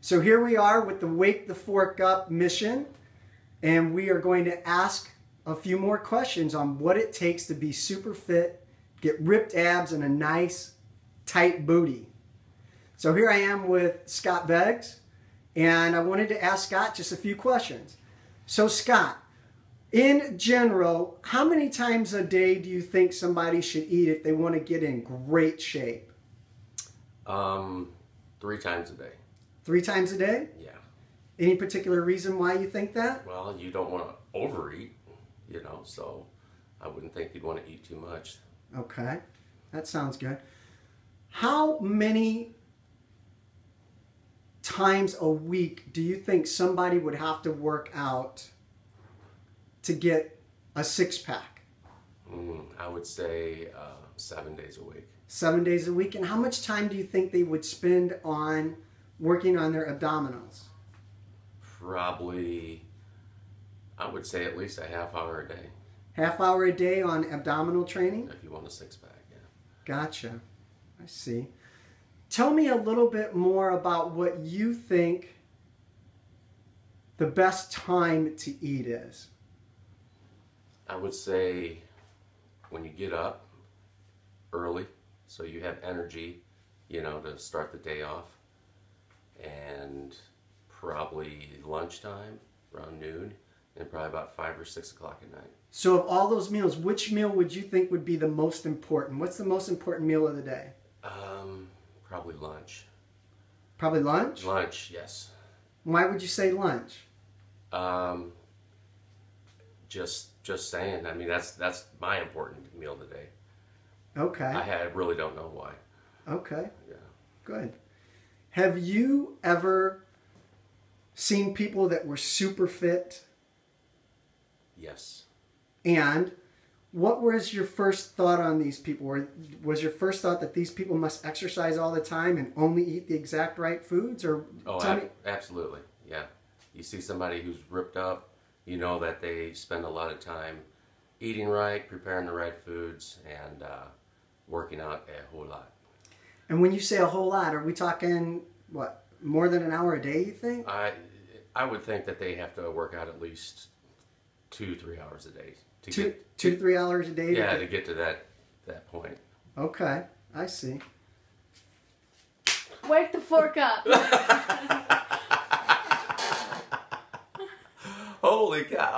So here we are with the Wake the Fork Up mission, and we are going to ask a few more questions on what it takes to be super fit, get ripped abs, and a nice tight booty. So here I am with Scott Beggs, and I wanted to ask Scott just a few questions. So Scott, in general, how many times a day do you think somebody should eat if they want to get in great shape? 3 times a day. 3 times a day? Yeah. Any particular reason why you think that? Well, you don't want to overeat, you know, so I wouldn't think you'd want to eat too much. Okay, that sounds good. How many times a week do you think somebody would have to work out to get a six-pack? I would say 7 days a week. 7 days a week. And how much time do you think they would spend on working on their abdominals? Probably, I would say at least a half hour a day. Half hour a day on abdominal training? If you want a six-pack, yeah. Gotcha. I see. Tell me a little bit more about what you think the best time to eat is. I would say when you get up early, so you have energy, you know, to start the day off, and probably lunchtime around noon, and probably about 5 or 6 o'clock at night. So of all those meals, which meal would you think would be the most important? What's the most important meal of the day? Probably lunch. Probably lunch? Lunch, yes. Why would you say lunch? Just saying. I mean, that's my important meal of the day. Okay. I really don't know why. Okay. Yeah. Good. Have you ever seen people that were super fit? Yes. And what was your first thought on these people? Was your first thought that these people must exercise all the time and only eat the exact right foods? Or absolutely. Yeah. You see somebody who's ripped up, you know that they spend a lot of time eating right, preparing the right foods, and working out a whole lot. And when you say a whole lot, are we talking, what, more than an hour a day, you think? I would think that they have to work out at least 2-3 hours a day. Two to 3 hours a day? Yeah, to get to that point. Okay, I see. Wake the fork up. Holy cow.